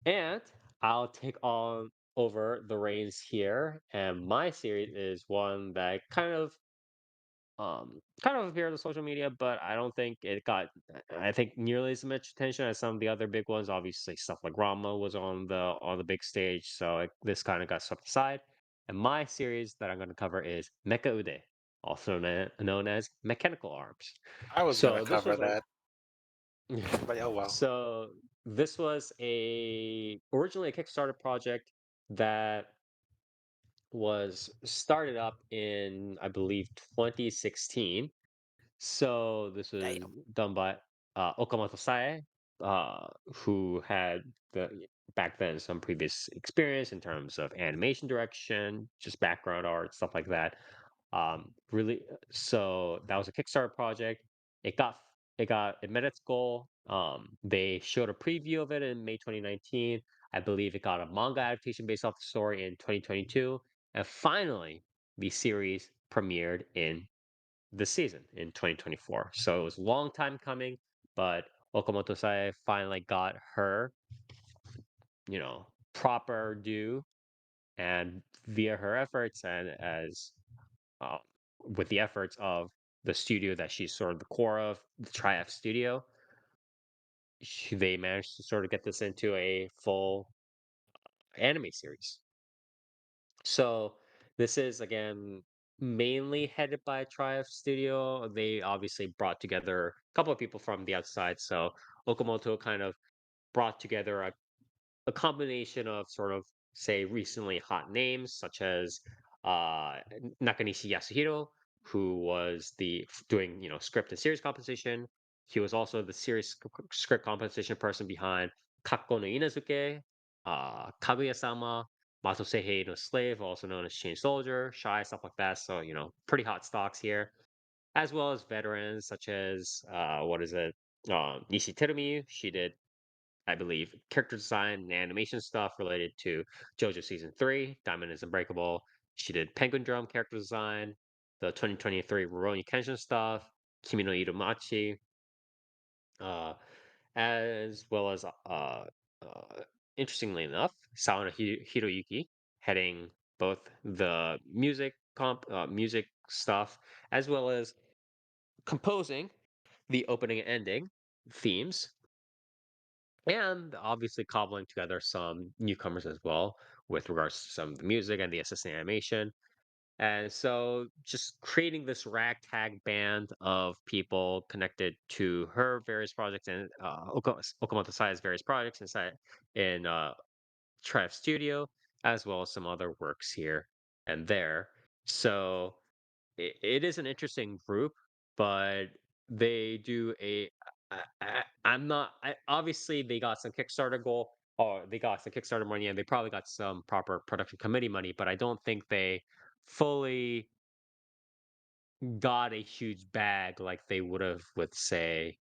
And I'll take on over the reins here. And my series is one that kind of appeared on social media, but I don't think it got I think nearly as much attention as some of the other big ones. Obviously, stuff like Rama was on the big stage, so this kind of got swept aside. And my series that I'm going to cover is Mecha-Ude, also known as Mechanical Arms. I was gonna So this cover was a that, but oh well. so this was a originally a Kickstarter project that was started up in I believe 2016. So this was Damn. done by Okamoto Sae, who had back then some previous experience in terms of animation direction, just background art, stuff like that. Really, so that was a Kickstarter project. It got it met its goal. They showed a preview of it in May 2019. I believe it got a manga adaptation based off the story in 2022, and finally, the series premiered in this season in 2024. So it was a long time coming, but Okamoto Sae finally got her, proper due, and via her efforts and as uh, with the efforts of the studio that she's sort of the core of, the Triaf Studio, they managed to sort of get this into a full anime series. So this is again mainly headed by Triumph Studio. They obviously brought together a couple of people from the outside. So Okamoto kind of brought together a combination of sort of say recently hot names such as Nakanishi Yasuhiro, who was doing script and series composition. He was also the series script composition person behind Kakko no Inazuke, Kaguya-sama, Matosehei no Slave, also known as Chain Soldier, Shy, stuff like that. So pretty hot stocks here, as well as veterans such as what is it, Nishi Terumi. She did I believe, character design and animation stuff related to JoJo Season 3, Diamond is Unbreakable. She did Penguin Drum character design, the 2023 Rurouni Kenshin stuff, Kimi no Iromachi, uh, as well as, interestingly enough, Sawano Hiroyuki, heading both the music stuff, as well as composing the opening and ending themes, and obviously cobbling together some newcomers as well with regards to some of the music and the assistant animation. And so just creating this ragtag band of people connected to her various projects and Okamoto Sai's various projects inside in Triumph Studio, as well as some other works here and there. So it is an interesting group, but they do a. I'm not. Obviously, they got some Kickstarter goal, or they got some Kickstarter money, and they probably got some proper production committee money. But I don't think they fully got a huge bag like they would have with, say,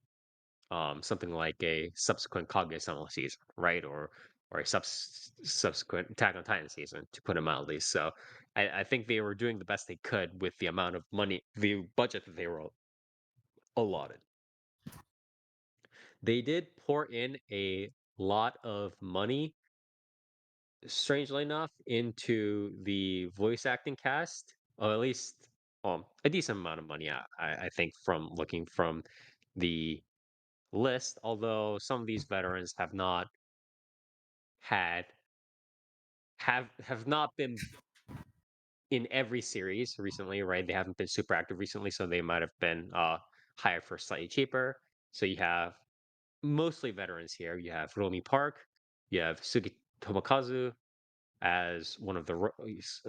something like a subsequent Kaguya-sama season, right? Or a subsequent Attack on Titan season, to put it mildly. So I think they were doing the best they could with the amount of money, the budget that they were allotted. They did pour in a lot of money, strangely enough, into the voice acting cast, or at least a decent amount of money. I think from looking from the list, although some of these veterans had have not been in every series recently, right? They haven't been super active recently, so they might have been hired for slightly cheaper. So you have mostly veterans here. You have Romi Park, you have Sugi Tomokazu as one of the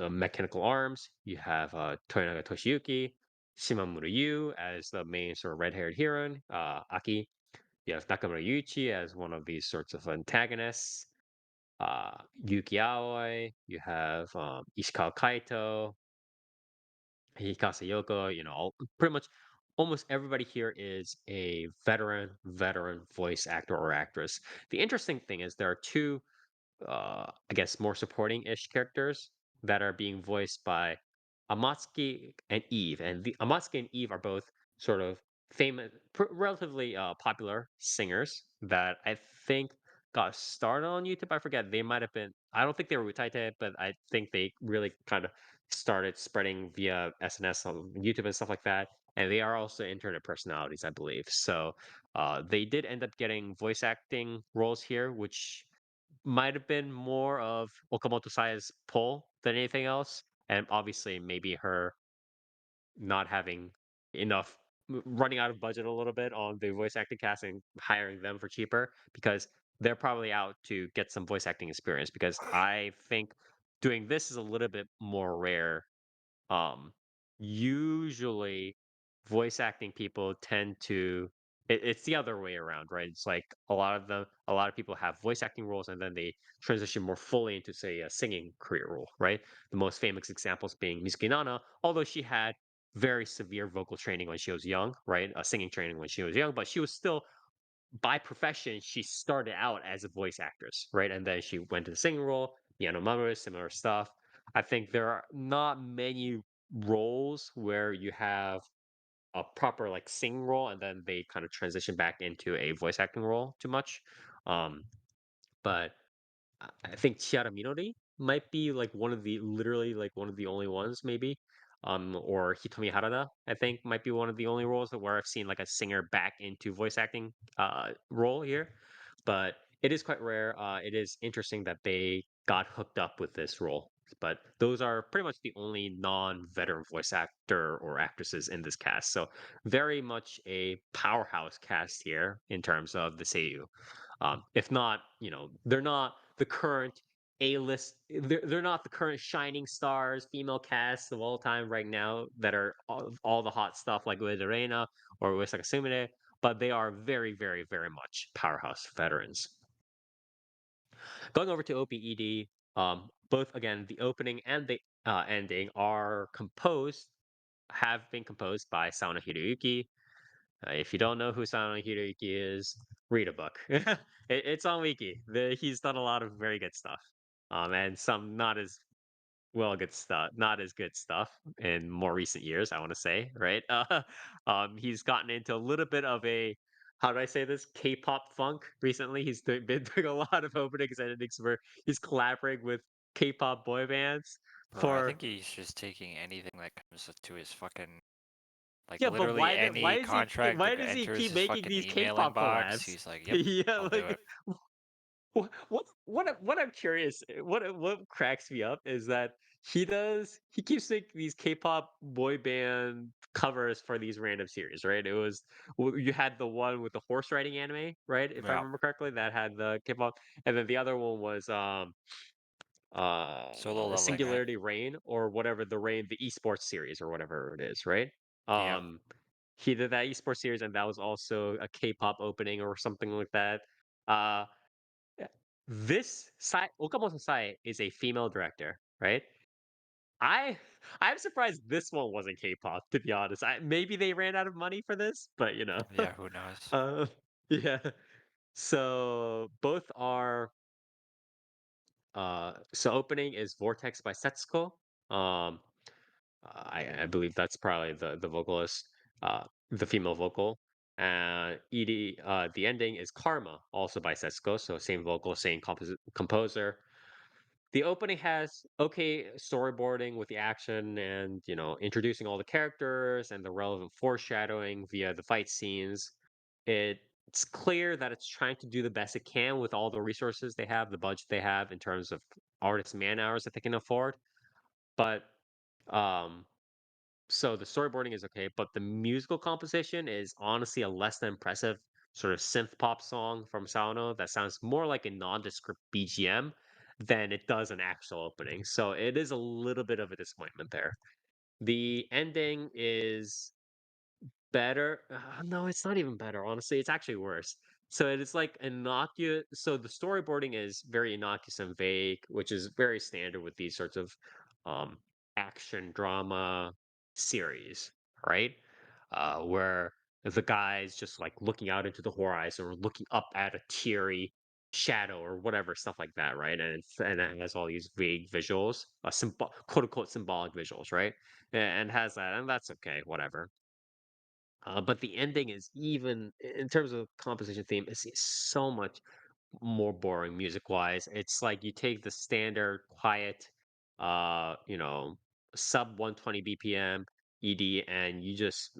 mechanical arms. You have Toyonaga Toshiyuki, Shimamura Yu as the main sort of red-haired hero, Aki. You have Nakamura Yuichi as one of these sorts of antagonists. Yuki Aoi, you have Ishikawa Kaito, Hikasa Yoko, pretty much almost everybody here is a veteran voice actor or actress. The interesting thing is there are two, I guess, more supporting-ish characters that are being voiced by Amatsuki and Eve. And the Amatsuki and Eve are both sort of famous, relatively popular singers that I think got started on YouTube. I forget. They might have been. I don't think they were Utaite, but I think they really kind of started spreading via SNS on YouTube and stuff like that. And they are also internet personalities, I believe. So they did end up getting voice acting roles here, which might have been more of Okamoto Saya's pull than anything else. And obviously, maybe her not having enough running out of budget a little bit on the voice acting cast and hiring them for cheaper because they're probably out to get some voice acting experience because I think doing this is a little bit more rare. Usually voice acting people tend to it's the other way around, right? It's like a lot of people have voice acting roles and then they transition more fully into say a singing career role, right? The most famous examples being Mizuki Nana, although she had very severe vocal training when she was young, right? Singing training when she was young, but she was still by profession, she started out as a voice actress, right? And then she went to the singing role, Piano Mamoru, similar stuff. I think there are not many roles where you have a proper like singing role and then they kind of transition back into a voice acting role too much. Um, but I think Chiara Minori might be like one of the literally like one of the only ones maybe. Or Hitomi Harada, I think might be one of the only roles where I've seen like a singer back into voice acting role here. But it is quite rare. It is interesting that they got hooked up with this role. But those are pretty much the only non-veteran voice actor or actresses in this cast. So very much a powerhouse cast here in terms of the Seiyu. If not, they're not the current A-list. They're not the current shining stars, female casts of all time right now that are all the hot stuff like Ueda Reina or Uesaka Sumire, but they are very, very, very much powerhouse veterans. Going over to OPED, both again the opening and the ending have been composed by Saona Hiroyuki. If you don't know who Saona Hiroyuki is, read a book. It's on Wiki. He's done a lot of very good stuff, and some not as not as good stuff in more recent years. I want to say, right? He's gotten into a little bit of a how do I say this K-pop funk recently. Been doing a lot of openings and endings where he's collaborating with K-pop boy bands Bro, I for think he's just taking anything that comes to his fucking like yeah, but literally any contract why that does he enters keep his making fucking these email K-pop inbox. collabs? He's like, "Yep, Yeah, I'll do like it." what I'm curious, what cracks me up is that he keeps making these K-pop boy band covers for these random series, right? You had the one with the horse riding anime, right? If I Yeah. remember correctly, that had the K-pop, and then the other one was Solo leveling, right? Singularity Rain or whatever the esports series or whatever it is, right? Yeah. Um, he did that esports series, and that was also a K-pop opening or something like that. Uh, yeah. This Sai Okamoto Sai is a female director, right? I I'm surprised this one wasn't K-pop, to be honest. Maybe they ran out of money for this, but Yeah, who knows? uh, yeah. So both are so opening is Vortex by Setsuko. Um, I believe that's probably the vocalist, the female vocal. The ending is Karma, also by Setsuko, so same vocal, same composer. The opening has okay storyboarding with the action and introducing all the characters and the relevant foreshadowing via the fight scenes. It's clear that it's trying to do the best it can with all the resources they have, the budget they have in terms of artist man hours that they can afford. But um so the storyboarding is okay, but the musical composition is honestly a less than impressive sort of synth pop song from Sano that sounds more like a nondescript BGM than it does an actual opening. So it is a little bit of a disappointment there. The ending is better. No, it's not even better. Honestly, it's actually worse. So it is like innocuous. So the storyboarding is very innocuous and vague, which is very standard with these sorts of um, action drama series, right? Where the guy's just like looking out into the horizon or looking up at a teary shadow or whatever stuff like that, right? And it has all these vague visuals, quote unquote symbolic visuals, right? And has that, and that's okay, whatever. But the ending is even in terms of composition theme, is so much. more boring music wise. It's like you take the standard quiet, you know, sub 120 BPM ED, and you just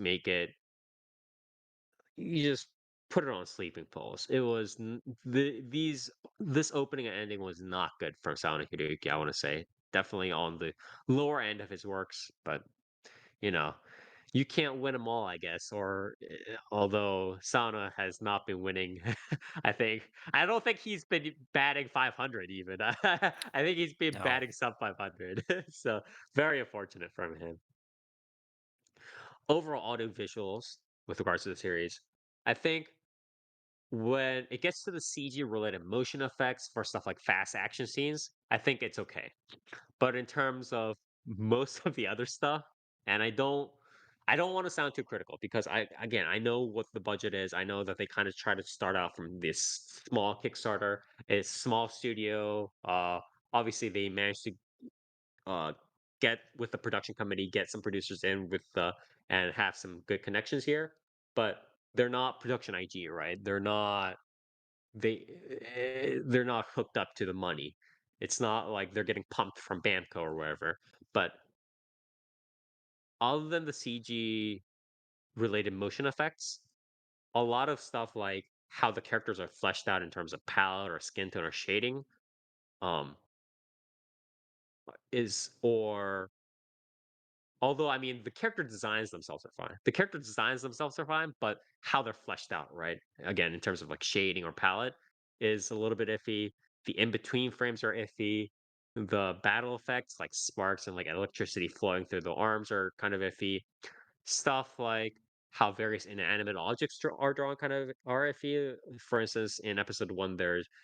put it on sleeping pulse. It was this opening and ending was not good from Sound Hiroyuki, I want to say. Definitely on the lower end of his works, but you know, you can't win them all, I guess. Or although Sauna has not been winning, I don't think he's been batting 500 even. I think he's been No. batting sub 500. So very unfortunate from him. Overall audio visuals with regards to the series, I think when it gets to the CG related motion effects for stuff like fast action scenes, I think it's okay. But in terms of most of the other stuff, and I don't want to sound too critical because I know what the budget is. I know that they kind of try to start out from this small Kickstarter, a small studio. Obviously they managed to uh get with the production company, get some producers in with the and have some good connections here. But they're not production IG, right? They're not hooked up to the money. It's not like they're getting pumped from Bamco or wherever. But other than the CG related motion effects, a lot of stuff like how the characters are fleshed out in terms of palette or skin tone or shading, um, is or although I mean the character designs themselves are fine. The character designs themselves are fine, but how they're fleshed out, right? Again, in terms of like shading or palette, is a little bit iffy. The in between frames are iffy. The battle effects, like sparks and like electricity flowing through the arms, are kind of iffy. Stuff like how various inanimate objects are drawn kind of are iffy. For instance, in episode one,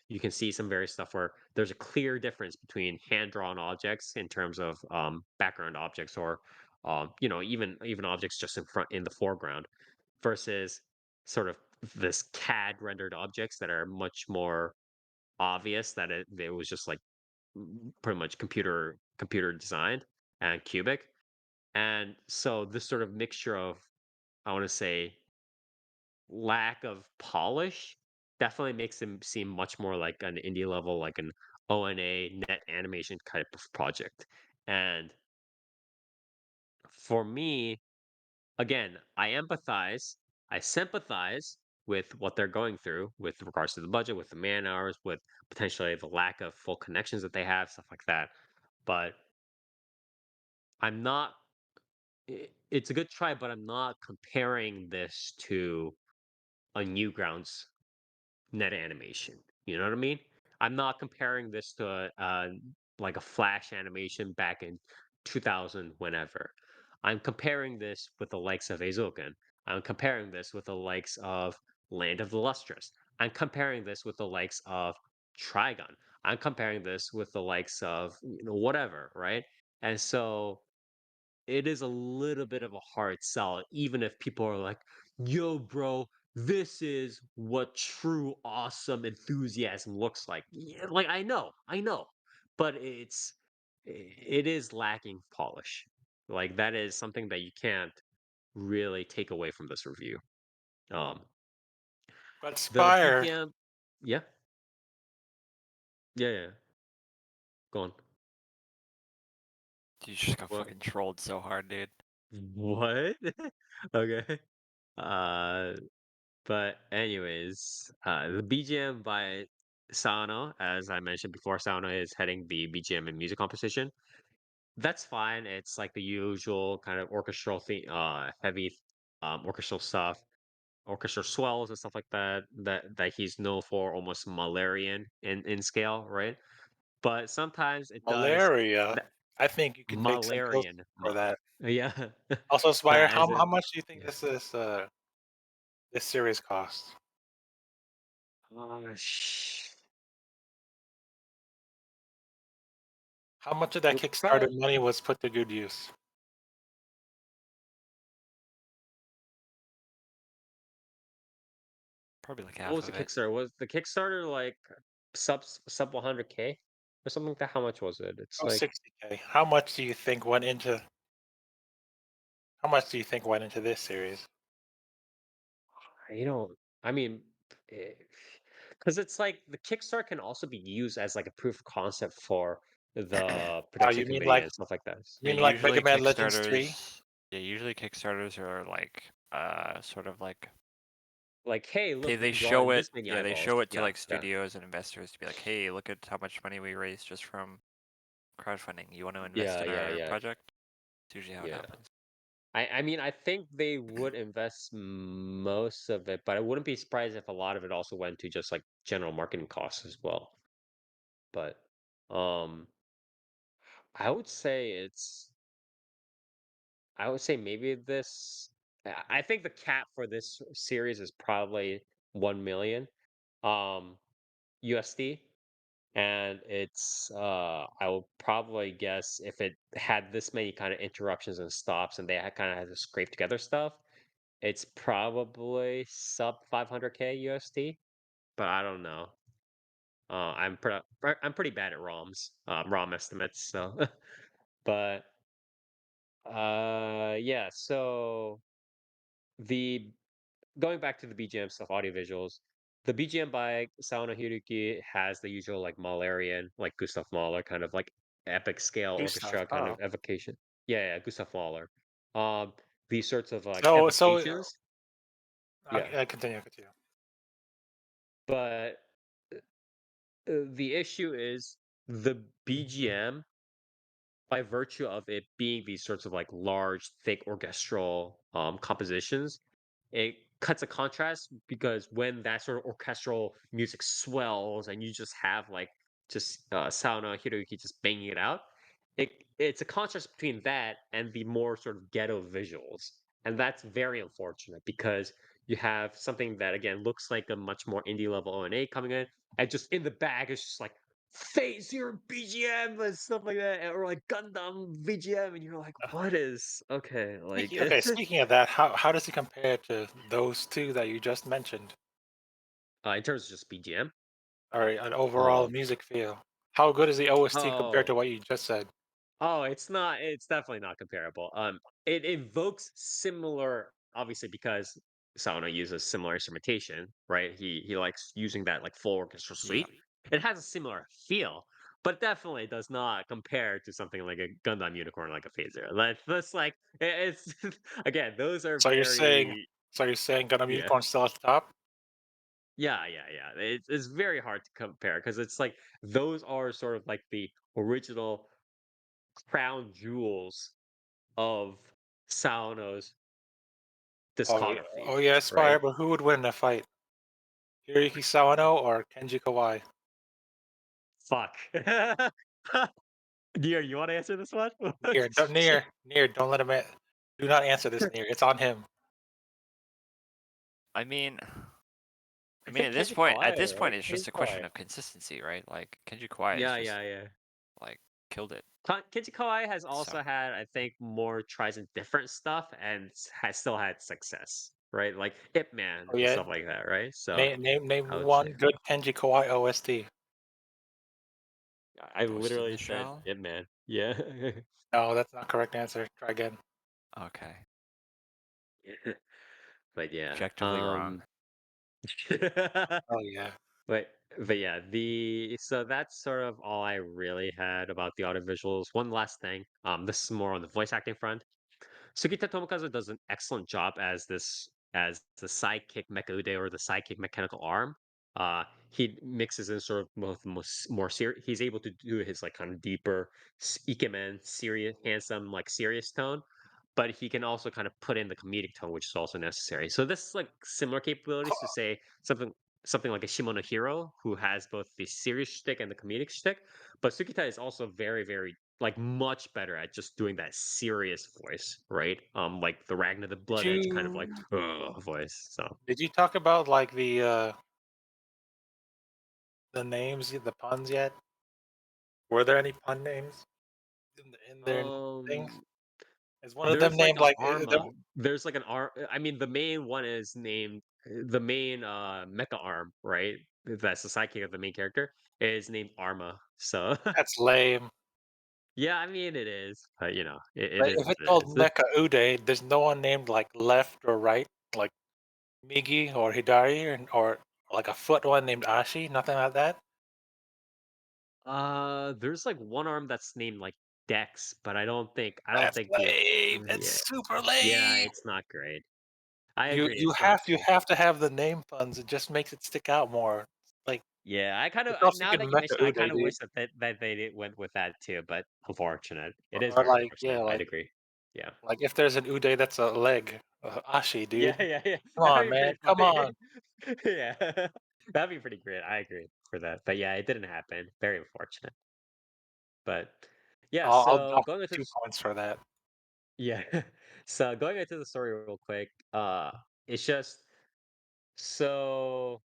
you can see some various stuff where there's a clear difference between hand drawn objects in terms of background objects or even objects just in the foreground versus sort of this CAD rendered objects that are much more obvious that it was just like pretty much computer designed and cubic. And so this sort of mixture of, I want to say, lack of polish definitely makes him seem much more like an indie level, like an ONA net animation type of project. And for me, again, I sympathize with what they're going through with regards to the budget, with the man hours, with potentially the lack of full connections that they have, stuff like that. But I'm not it's a good try, but I'm not comparing this to a Newgrounds net animation. You know what I mean? I'm not comparing this to like a Flash animation back in 2000, whenever. I'm comparing this with the likes of Eizouken. I'm comparing this with the likes of Land of the Lustrous. I'm comparing this with the likes of Trigun. I'm comparing this with the likes of whatever, right? And so it is a little bit of a hard sell, even if people are like, yo, bro, this is what true awesome enthusiasm looks like. Yeah, like I know, but it is lacking polish. Like that is something that you can't really take away from this review. Um, But the Spire, BPM, yeah, yeah. Go on. You just got What? fucking trolled so hard, dude. What? Okay. Uh, But anyways, the BGM by Sano, as I mentioned before, Sano is heading the BGM and music competition. That's fine. It's like the usual kind of orchestral heavy orchestral stuff, orchestral swells and stuff like that. That he's known for, almost Malarian in scale, right? But sometimes it does malaria. that I think you can make some close Malarian, for that. yeah, Also, Spire, as how in much do you think yeah. this series costs? Uh, sh- How much of that it Kickstarter probably money was put to good use? Probably like What half was the of it. Kickstarter? Was the Kickstarter like sub 100K or something like that? How much was it? It's Oh, like 60K. How much do you think went into? How much do you think went into this series? you know, I mean, eh, because it's like the Kickstarter can also be used as like a proof of concept for the Oh, production committee and stuff like that. you Yeah, mean like Mega usually Man Legends 3? Kickstarters. Yeah, usually Kickstarters are like, sort of like Like, hey, look, we they brought show in it. this many Yeah, they eyeballs. show it to Yeah, like yeah, studios and investors to be like, hey, look at how much money we raised just from crowdfunding. You want to invest yeah, in yeah, our yeah, project? It's usually how it yeah. happens. I mean, I think they would invest most of it, but I wouldn't be surprised if a lot of it also went to just like general marketing costs as well. But um, I would say it's I would say maybe this. I think the cap for this series is probably 1 million USD, and it's I will probably guess if it had this many kind of interruptions and stops, and they had kind of had to scrape together stuff, it's probably sub 500K USD, but I don't know. I'm pretty bad at ROM estimates, so but yeah, so the going back to the BGM stuff, audio visuals, the BGM by Saona Hiruki has the usual like Mahlerian, like Gustav Mahler kind of like epic scale New stuff. orchestra kind Oh. of evocation. Yeah, yeah, Gustav Mahler. Um, these sorts of like So evocations. Yeah, I continue. but the issue is the BGM by virtue of it being these sorts of like large, thick orchestral compositions, it cuts a contrast because when that sort of orchestral music swells and you just have like just Sauna Hiroyuki just banging it out, it's a contrast between that and the more sort of ghetto visuals, and that's very unfortunate because you have something that again looks like a much more indie level O&A coming in, and just in the back it's just like Phase Zero BGM and stuff like that, or like Gundam VGM, and you're like, what is okay? Like, Speaking of that, how does it compare to those two that you just mentioned, in terms of just BGM. or an overall Um, music feel? How good is the OST compared to oh, what you just said? oh, it's not. It's definitely not comparable. It evokes similar, obviously, because Sano uses similar instrumentation, right? He likes using that like full orchestral Yeah. suite. It has a similar feel, but definitely does not compare to something like a Gundam Unicorn, like a Phaser. That's like it's again, those are So you're saying, very Gundam yeah. Unicorn still at the top? Yeah, yeah, yeah. It's very hard to compare because it's like those are sort of like the original crown jewels of Saono's Oh, discography, yeah, Spire. right? But who would win in a fight, Hiroyuki Sawano or Kenji Kawai? Fuck. Dear, you want to answer this one? Don't let him. Do not answer this, Near. It's on him. I mean, I think Kenji at Kawai, this point, right? it's Kenji just a question Kawai. of consistency, right? Like Kenji Kawhi is Yeah, just yeah, yeah. like killed it. Kenji Kawai has So also had, I think, more tries and different stuff and has still had success, right? Like Ip Man Oh and yeah, stuff like that, right? So name I would say. one good Kenji Kawai OST. I Ghost in literally the said Shell. Ip Man. Yeah. No, that's not correct answer. Try again. Okay, But yeah. objectively wrong. Oh yeah. but but yeah, the so that's sort of all I really had about the audio visuals. One last thing. This is more on the voice acting front. Sugita Tomokazu does an excellent job as the sidekick Mecha-Ude or the sidekick mechanical arm. He mixes in sort of both more serious. He's able to do his like kind of deeper ikemen, serious, handsome, like serious tone, but he can also kind of put in the comedic tone, which is also necessary. So this is like similar capabilities to say something like a Shimono Hero, who has both the serious shtick and the comedic shtick. But Sugita is also very like much better at just doing that serious voice, right? Like the Ragnar the Did Blood Edge kind of like you voice. So talk about like the names, the puns yet? Were there any pun names in their things? um Is one of them there's like named an like Arma. There's like an arm. I mean, the main one is named the main mecha arm, right? That's the sidekick of the main character is named Arma. So that's lame. yeah, I mean it is, but you know, it But is if what it's it called is. Mecha-Ude, there's no one named like left or right, like Migi or Hidari Like a foot one named Ashi? Nothing like that? There's like one arm that's named like Dex, but I don't That's think the lame. yeah, It's super yeah, lame. it's not great. I You agree, you it's not have you great. have to have the name puns. It just makes it stick out more. Like Yeah, it's also now good that you mention, I Mecha-Ude, kind of dude. wish that they went with that too, but unfortunate. It is Or very like yeah, unfortunate. I'd agree. Yeah. like if there's an Ude that's a leg, Ashi, Yeah, dude. yeah, yeah. Come on, That'd be man. pretty Come funny. on. Yeah. That'd be pretty great. I agree for that. But yeah, it didn't happen. Very unfortunate. But yeah, I'll so dock going you into 2 this points for that. yeah. So going into the story real quick, it's just so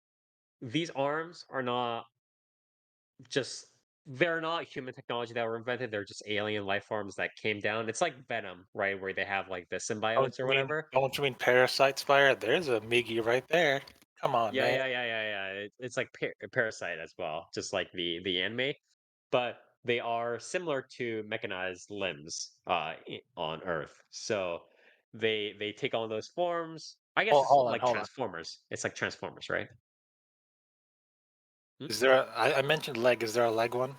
these arms are not just they're not human technology that were invented, they're just alien life forms that came down. It's like Venom, right? Where they have like the symbiotes or whatever. Don't you mean Parasite Spire? There's a Miggy right there. Come on, Yeah, man. yeah, yeah, yeah, yeah. It's like Parasite as well, just like the anime, but they are similar to mechanized limbs on Earth. So they take on those forms. I guess it's Hold on, like hold on. Transformers. It's like Transformers, right? Hmm? Is there I mentioned leg. Is there a leg one?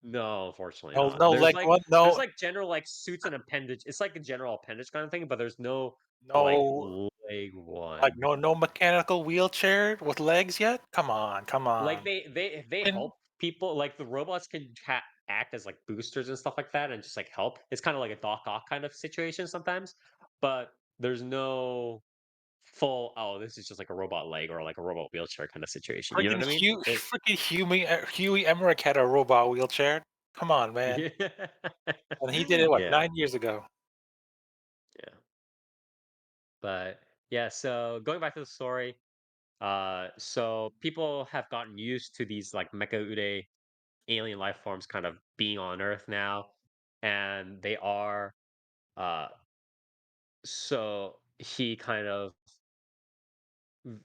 No, unfortunately No, not. no leg one. There's No, like general like suits and appendage. It's like a general appendage kind of thing, but there's no like no, leg like one. no mechanical wheelchair with legs yet. Come Like on. they And help people. Like the robots can act as like boosters and stuff like that, and just like help. It's kind of like a Doc Ock kind of situation sometimes, but there's no full. Oh, this is just like a robot leg or like a robot wheelchair kind of situation. You know what I mean? Freaking Huey Emmerich had a robot wheelchair. Come on, man. Yeah, And he did it what yeah, 9 years ago. yeah. But yeah, so going back to the story, so people have gotten used to these like Mecha-Ude alien life forms kind of being on Earth now, and they are uh so he kind of v-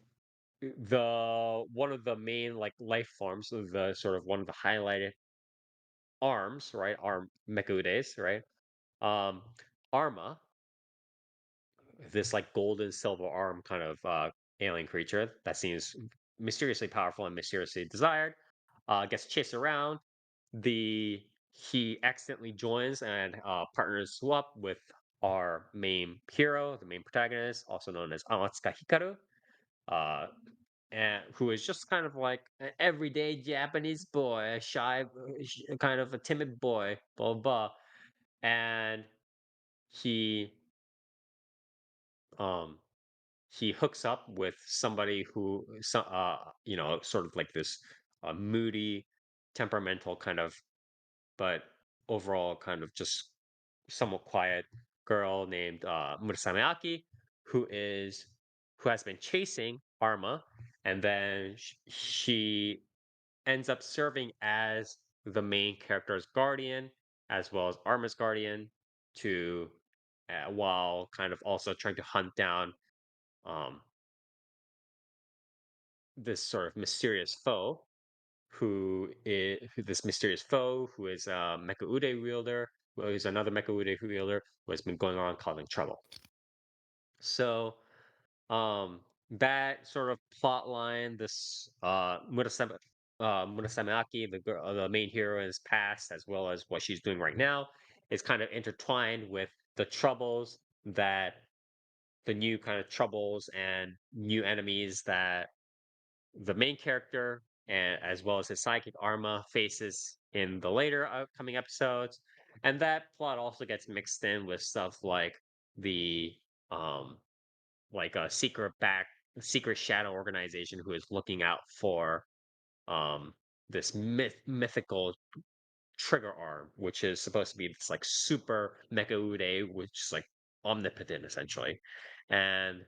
the one of the main like life forms of the sort of one of the highlighted arms, right? Arm Mecha-Udes, right? Um Arma, this like golden silver arm kind of alien creature that seems mysteriously powerful and mysteriously desired, gets chased around. He accidentally joins and partners up with our main hero, the main protagonist, also known as Amatsuka Hikaru, uh, and who is just kind of like an everyday Japanese boy, a shy, kind of a timid boy, blah blah, blah. And he um he hooks up with somebody who sort of like this moody, temperamental kind of, but overall kind of just somewhat quiet girl named Murasame Aki, who is who has been chasing Arma, and then she ends up serving as the main character's guardian as well as Arma's guardian to while kind of also trying to hunt down um, this sort of mysterious foe this mysterious foe who is a Mecha-Ude wielder, who is another Mecha-Ude wielder who has been going on causing trouble. So that sort of plot line, this Murasamaki, the main hero in his past, as well as what she's doing right now, is kind of intertwined with the troubles that the new kind of troubles and new enemies that the main character and as well as his sidekick Arma faces in the later upcoming episodes. And that plot also gets mixed in with stuff like the um like a secret shadow organization who is looking out for um this mythical trigger arm, which is supposed to be this like super mecha ude, which is like omnipotent essentially. And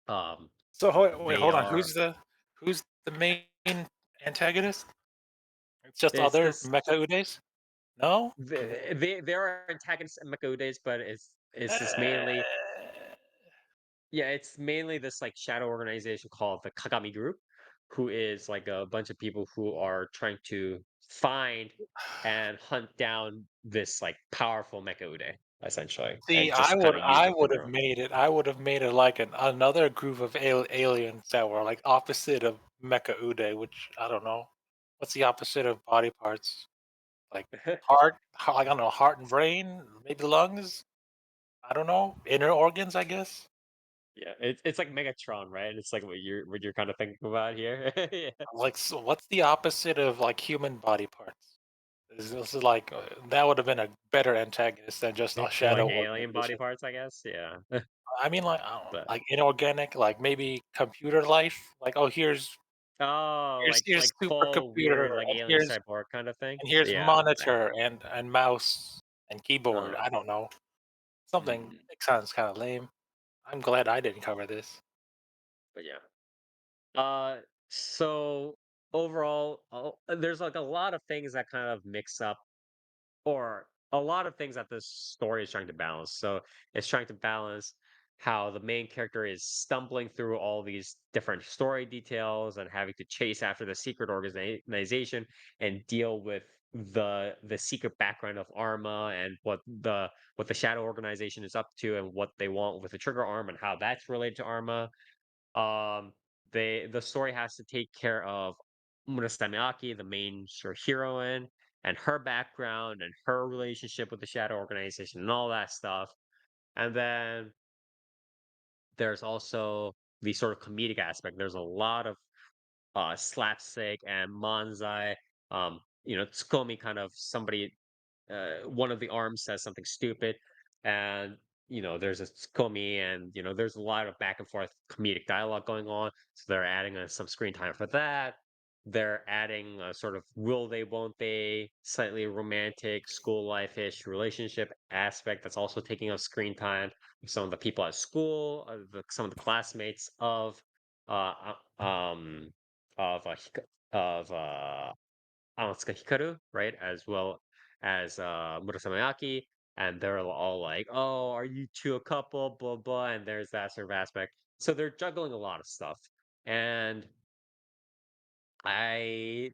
um So wait, they hold on. are Who's the main antagonist? It's just it's other this Mecha Udes? No? there are antagonists and Makodes, but it's this mainly yeah, it's mainly this like shadow organization called the Kagami Group, who is like a bunch of people who are trying to find and hunt down this like powerful Mecha-Ude. essentially, See, and just kind of use I it for would their have own. made it I would have made it like another group of aliens that were like opposite of Mecha-Ude, which I don't know. What's the opposite of body parts? Like like, I don't know, heart and brain, maybe lungs. I don't know, inner organs, I guess. Yeah, it's like Megatron, right? It's like what you're kind of thinking about here. Yeah. Like, so what's the opposite of like human body parts? This is like that would have been a better antagonist than just a Like shadow alien body organization. parts, I guess. Yeah. I mean, like, I don't know, But like inorganic, like maybe computer life. Like, oh, oh, here's like full supercomputer, weird like alien cyborg kind of thing. and here's Yeah. monitor and mouse and keyboard. Uh, I don't know, something mm, that sounds kind of lame. I'm glad I didn't cover this. but yeah. So overall, there's like a lot of things that kind of mix up, or a lot of things that this story is trying to balance. So it's trying to balance how the main character is stumbling through all these different story details and having to chase after the secret organization and deal with the secret background of Arma and what the shadow organization is up to and what they want with the trigger arm and how that's related to Arma. um, the story has to take care of Murasame, the main sort of heroine, and her background and her relationship with the Shadow Organization and all that stuff. And then there's also the sort of comedic aspect. There's a lot of slapstick and manzai. Tsukomi kind of somebody one of the arms says something stupid, and there's a Komi, and there's a lot of back and forth comedic dialogue going on. So they're adding some screen time for that. They're adding a sort of will they, won't they, slightly romantic school life ish relationship aspect that's also taking up screen time. Some of the people at school, some of the classmates uh, uh, um, of Anatsuka Hikaru, right? As well as Murasame, and they're all like, "Oh, are you two a couple?" Blah blah, and there's that sort of aspect. So they're juggling a lot of stuff, and I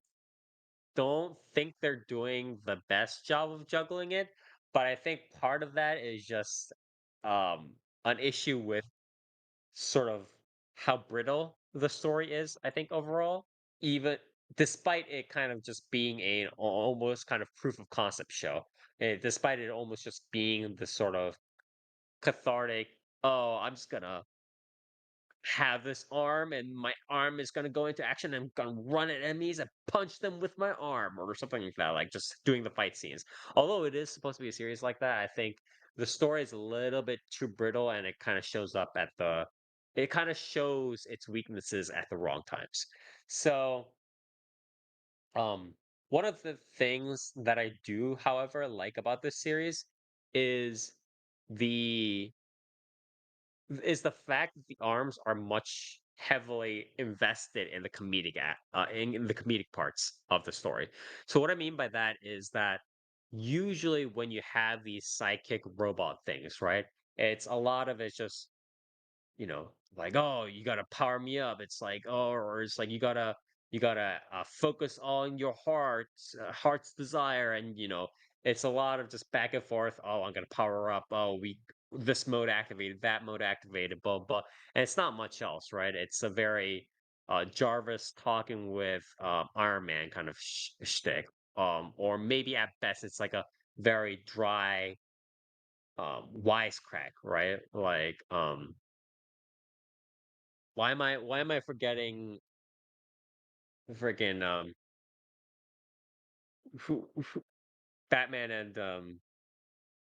don't think they're doing the best job of juggling it. But I think part of that is just um, an issue with sort of how brittle the story is, I think overall, even despite it kind of just being a almost kind of proof of concept show, despite it almost just being the sort of cathartic, oh, I'm just gonna have this arm and my arm is going to go into action and I'm going to run at enemies and punch them with my arm or something like that, like just doing the fight scenes. Although it is supposed to be a series like that, I think the story is a little bit too brittle and it kind of shows up it kind of shows its weaknesses at the wrong times. So, um, one of the things that I do, however, like about this series is the is the fact that the arms are much heavily invested in the in the comedic parts of the story. So what I mean by that is that usually when you have these psychic robot things, right? It's a lot of it's just like, oh, you gotta power me up. It's like, oh, or it's like you gotta focus on your heart's desire, and it's a lot of just back and forth. Oh, I'm gonna power up. Oh, we this mode activated, that mode activated, blah blah, and it's not much else, right? It's a very Jarvis talking with Iron Man kind of shtick, or maybe at best it's like a very dry wisecrack, right? Like why am I forgetting freaking who Batman and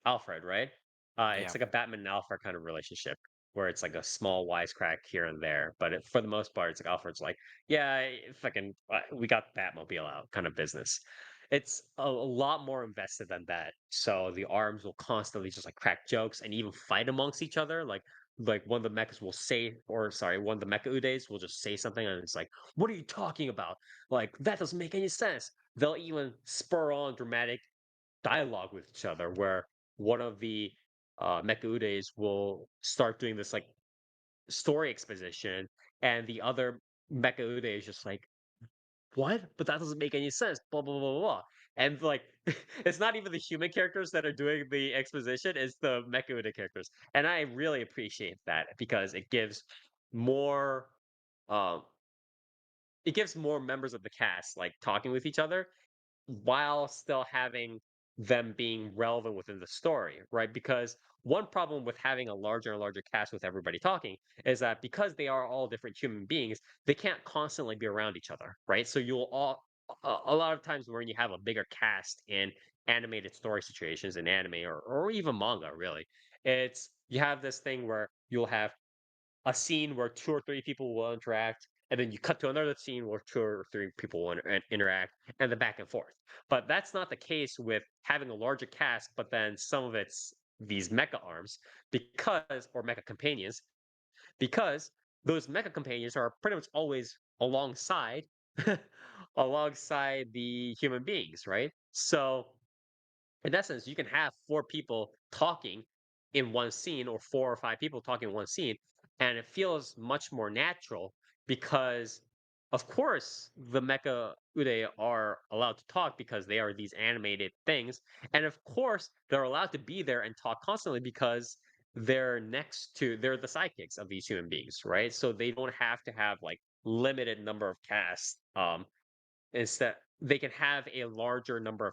Alfred, right? It's Yeah. like a Batman and Alfred kind of relationship where it's like a small wisecrack here and there, but for the most part, it's like Alfred's like, yeah, fucking, we got Batmobile out, kind of business. It's a lot more invested than that. So the arms will constantly just like crack jokes and even fight amongst each other. Like one of the mechas will say, or sorry, one of the Mecha-Udes will just say something, and it's like, "What are you talking about? Like that doesn't make any sense." They'll even spur on dramatic dialogue with each other where one of the Mecha-Udes will start doing this like story exposition and the other Mecha-Ude is just like what? But that doesn't make any sense. Blah blah blah blah. Blah." And like, it's not even the human characters that are doing the exposition; it's the Mecha-Ude characters, and I really appreciate that because more, um, it gives more members of the cast like talking with each other while still having them being relevant within the story, right? Because one problem with having a larger and larger cast with everybody talking is that because they are all different human beings, they can't constantly be around each other, right? So you'll all a lot of times when you have a bigger cast in animated story situations in anime or even manga, really, it's you have this thing where you'll have a scene where 2 or 3 people will interact, and then you cut to another scene where 2 or 3 people will interact, and then back and forth. But that's not the case with having a larger cast, but then some of it's these mecha arms because or mecha companions, because those mecha companions are pretty much always alongside alongside the human beings, right? So in essence, you can have 4 people talking in one scene or 4 or 5 people talking in one scene, and it feels much more natural because, of course, the Mecha Ude are allowed to talk because they are these animated things, and of course, they're allowed to be there and talk constantly because they're the sidekicks of these human beings, right? So they don't have to have like limited number of casts. Instead, they can have a larger number of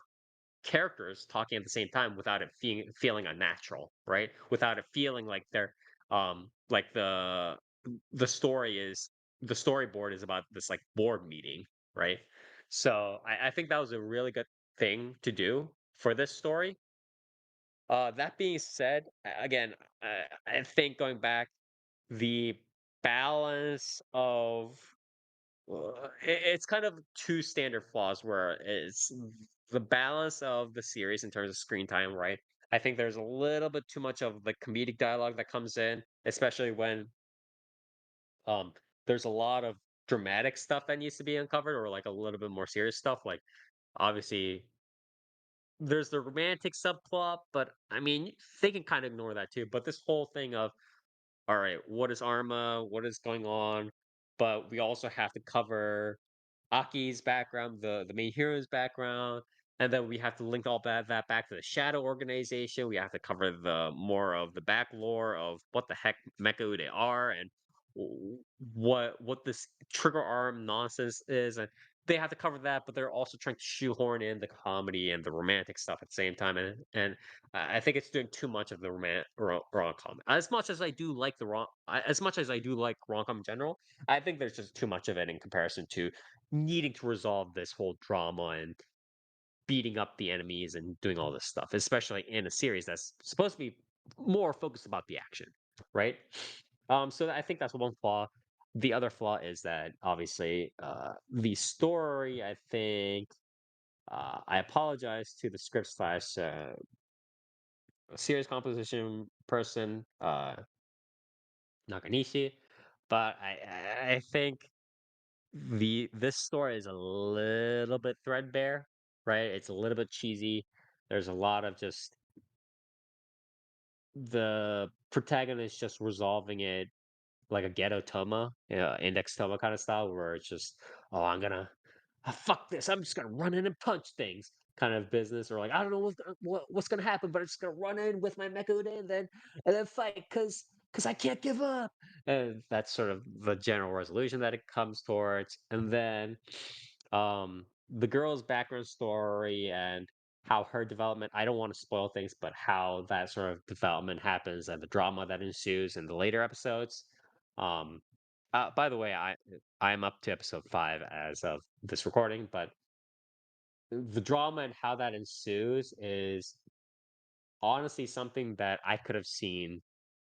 characters talking at the same time without it feeling unnatural, right? Without it feeling like they're like the story is the storyboard is about this like board meeting, right? So I think that was a really good thing to do for this story. That being said, again, I think going back, the balance of it's kind of two standard flaws where it's the balance of the series in terms of screen time, right? I think there's a little bit too much of the comedic dialogue that comes in, especially when um there's a lot of dramatic stuff that needs to be uncovered or like a little bit more serious stuff. Like obviously there's the romantic subplot, but I mean they can kind of ignore that too. But this whole thing of all right, what is Arma? What is going on? But we also have to cover Aki's background, the main hero's background, and then we have to link all that back to the Shadow Organization. We have to cover the more of the back lore of what the heck Mecha-Ude are and what this trigger arm nonsense is, and they have to cover that, but they're also trying to shoehorn in the comedy and the romantic stuff at the same time, and I think it's doing too much of the rom com. As much as I do like as much as I do like rom com in general, I think there's just too much of it in comparison to needing to resolve this whole drama and beating up the enemies and doing all this stuff, especially in a series that's supposed to be more focused about the action, right? So I think that's one flaw. The other flaw is that obviously the story. I think I apologize to the script slash series composition person, Nakanishi, but I think this story is a little bit threadbare, right? It's a little bit cheesy. There's a lot of just the protagonist just resolving it like a ghetto Toma, index Toma kind of style, where it's just, oh, fuck this, I'm just gonna run in and punch things kind of business, or like I don't know what's gonna happen, but I'm just gonna run in with my Mecha-Ude and then fight because I can't give up. And that's sort of the general resolution that it comes towards. And then the girl's background story and how her development, I don't want to spoil things, but how that sort of development happens and the drama that ensues in the later episodes. um by the way, I'm up to episode 5 as of this recording, but the drama and how that ensues is honestly something that I could have seen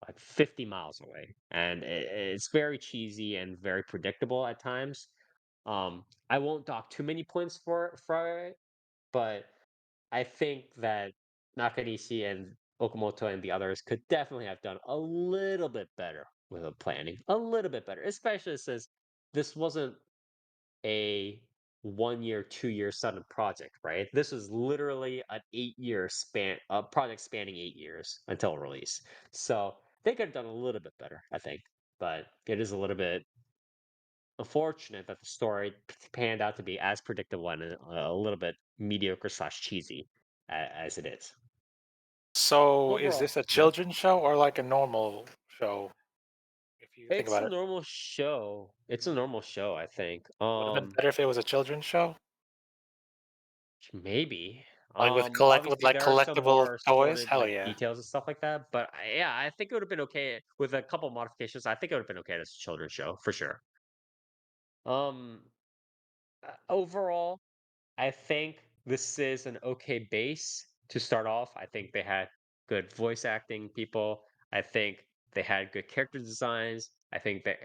like 50 miles away. And it's very cheesy and very predictable at times. I won't dock too many points for it, but I think that Nakanishi and Okamoto and the others could definitely have done a little bit better with the planning, a little bit better, especially since this wasn't a 1 year, 2 year sudden project, right? This was literally an 8 year span, a project spanning 8 years until release. So they could have done a little bit better, I think. But it is a little bit. unfortunate that the story panned out to be as predictable and a little bit mediocre slash cheesy as it is. So, is Overall, this a yeah, children's show or like a normal show? If you think it's about a it, normal show. It's a normal show, I think. would have been better if it was a children's show, Maybe. like with Obviously like there are some collectible more toys. sordid Hell like yeah. details and stuff like that, but yeah, I think it would have been okay with a couple modifications. I think it would have been okay as a children's show for sure. Um, Overall, I think this is an okay base to start off. I think they had good voice acting people. I think they had good character designs. I think that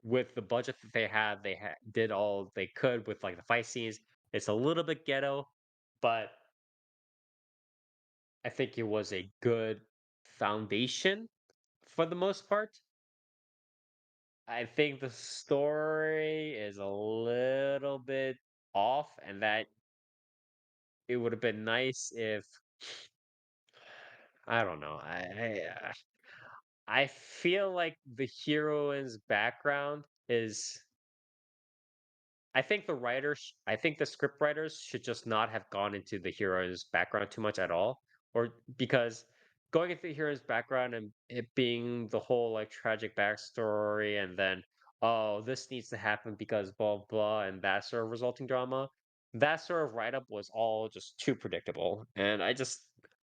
with the budget that they did all they could with like the fight scenes. It's a little bit ghetto, but I think it was a good foundation for the most part. I think the story is a little bit off, and that it would have been nice if I don't know. I feel like the heroine's background is I think the script writers should just not have gone into the hero's background too much at all. Or because going into the hero's background and it being the whole like tragic backstory and then, oh, this needs to happen because blah blah and that sort of resulting drama, that sort of write up was all just too predictable. And I just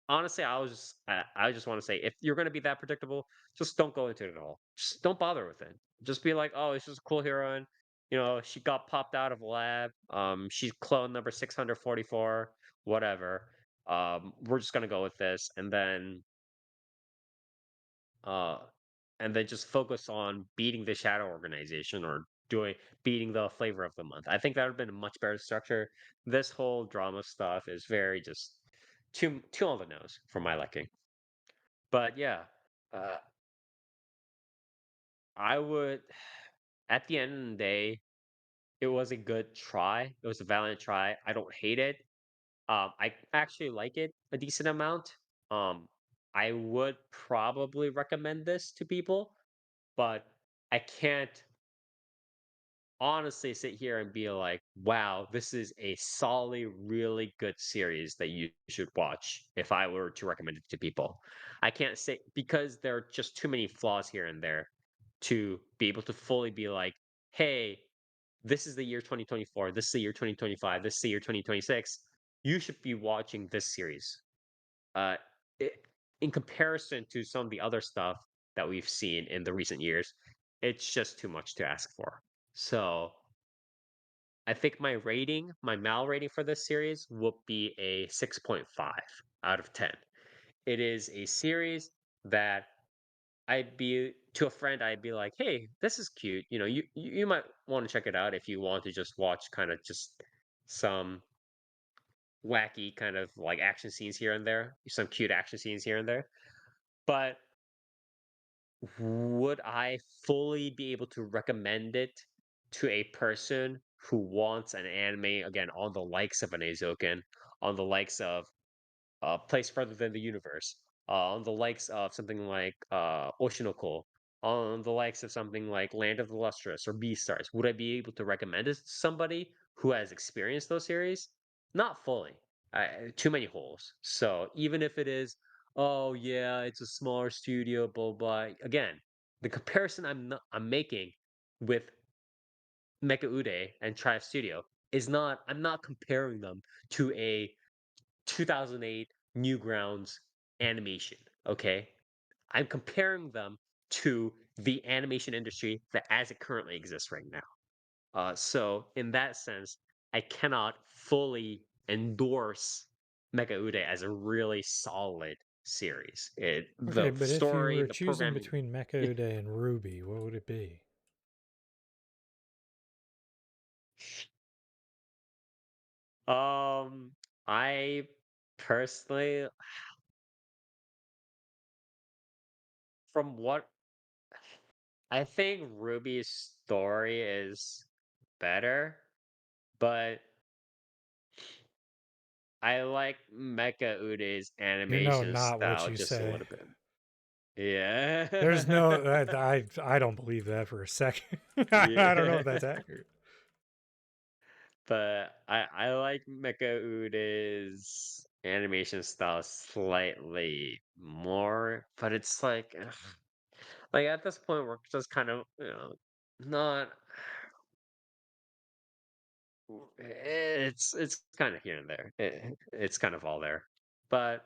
honestly I just want to say if you're gonna be that predictable, just don't go into it at all. Just don't bother with it. Just be like, oh, it's just a cool heroine, she got popped out of a lab. She's clone number 644, whatever. We're just gonna go with this, uh, and then just focus on beating the shadow organization or doing beating the flavor of the month. I think that would have been a much better structure. This whole drama stuff is very just too on the nose for my liking. But yeah, uh, I would at the end of the day, it was a good try. It was a valiant try. I don't hate it. I actually like it a decent amount. Um, I would probably recommend this to people, but I can't honestly sit here and be like, wow, this is a solid, really good series that you should watch if I were to recommend it to people. I can't say because there are just too many flaws here and there to be able to fully be like, hey, this is the year 2024, this is the year 2025, this is the year 2026. You should be watching this series. Uh, it, in comparison to some of the other stuff that we've seen in the recent years, it's just too much to ask for. So I think my mal rating for this series will be a 6.5 out of 10. It is a series that I'd be to a friend, I'd be like, "Hey, this is cute. You might want to check it out if you want to just watch kind of just some wacky kind of like action scenes here and there, some cute action scenes here and there." But would I fully be able to recommend it to a person who wants an anime again on the likes of an Eizouken, on the likes of place further than the universe, on the likes of something like Oshinoko, on the likes of something like Land of the Lustrous or Beastars? Would I be able to recommend it to somebody who has experienced those series? Not fully. Too many holes. So even if it is, oh yeah, it's a smaller studio, blah blah. Again, the comparison I'm making with Mecha-Ude and Triumph Studio is not. I'm not comparing them to a 2008 Newgrounds animation, okay? I'm comparing them to the animation industry that as it currently exists right now. So in that sense, I cannot fully endorse Mecha-Ude as a really solid series. Okay, The but if you story, were the choosing programming. between Mecha-Ude and Ruby, what would it be? Um, I personally, from what I think Ruby's story is better, but I like Mecha Ude's You know animation not what style you just a say. little bit. Yeah. There's no, I don't believe that for a second. I don't know if Yeah. that's accurate. But I like Mecha-Ude's animation style slightly more, but it's like at this point we're just kind of not it's kind of here and there. It's kind of all there. But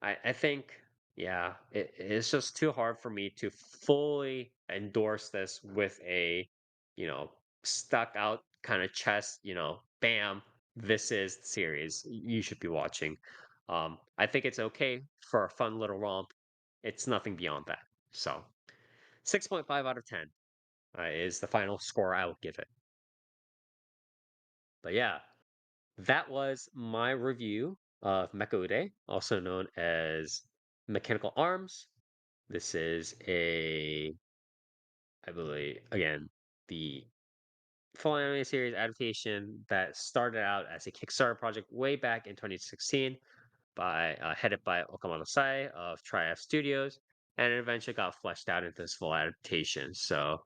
I think, yeah, it's just too hard for me to fully endorse this with a, you know, stuck out kind of chest, bam, this is the series you should be watching. I think it's okay for a fun little romp. It's nothing beyond that. So 6.5 out of 10 is the final score I will give it. But yeah, that was my review of Mecha-Ude, also known as Mechanical Arms. This is I believe, again, the full anime series adaptation that started out as a Kickstarter project way back in 2016 headed by Okamoto Sai of Tri-F Studios, and it eventually got fleshed out into this full adaptation. So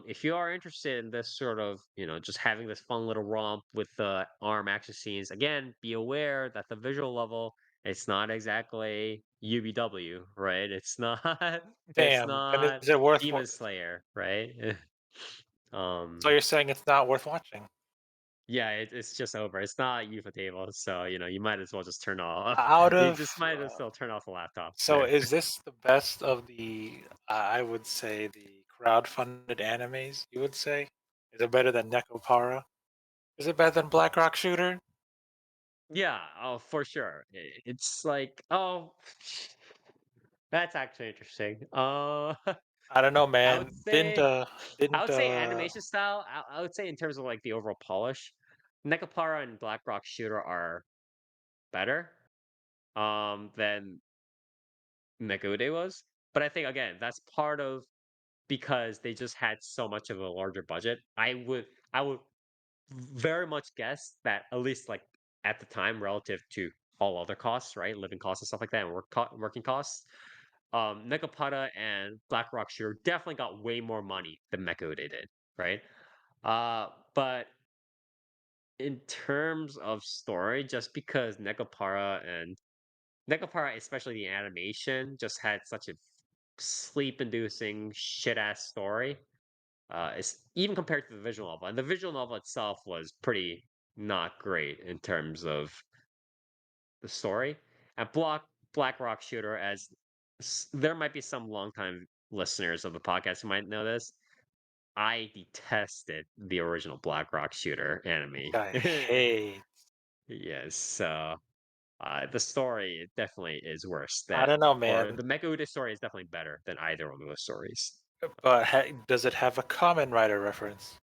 if you are interested in this sort of, just having this fun little romp with the arm action scenes, again, be aware that the visual level, it's not exactly UBW, right? It's not, it's Damn. And not is it worth? Demon Slayer, right? So um, you're saying it's not worth watching? yeah, it's just over. It's not table, so you might as well just turn off. Out You of just might as well turn off the laptop So there. is this the best of the, I would say, the crowd-funded animes, you would say? Is it better than Nekopara? Is it better than Black Rock Shooter? Yeah, oh, for sure. It's like, oh, that's actually interesting. I don't know, I would man. say, Didn't animation style. I would say in terms of like the overall polish, Nekapara and Black Rock Shooter are better than Mecha-Ude was. But I think again, that's part of because they just had so much of a larger budget. I would very much guess that at least like at the time relative to all other costs, right? Living costs and stuff like that and working costs. Nekopata and Black Rock Shooter definitely got way more money than Mecha-Ude did, right? But in terms of story, just because Nekopara, especially the animation, just had such a sleep-inducing shit-ass story. It's even compared to the visual novel, and the visual novel itself was pretty not great in terms of the story. And Black Rock Shooter, as there might be some longtime listeners of the podcast who might know this. I detested the original Black Rock Shooter anime. I hate. Yes, so the story definitely is worse I than, don't know, or man. the Mecha-Ude story is definitely better than either one of those stories. But does it have a Kamen Rider reference?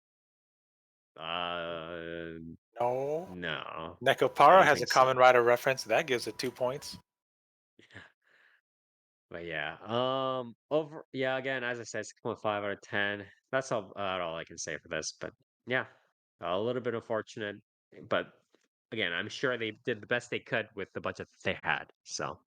Uh, No. no, I Nekopara don't has a think so. Kamen Rider reference. That gives it 2 points. But yeah, yeah, again, as I said, 6.5 out of 10. That's about all I can say for this. But yeah, a little bit unfortunate, but again, I'm sure they did the best they could with the budget that they had. So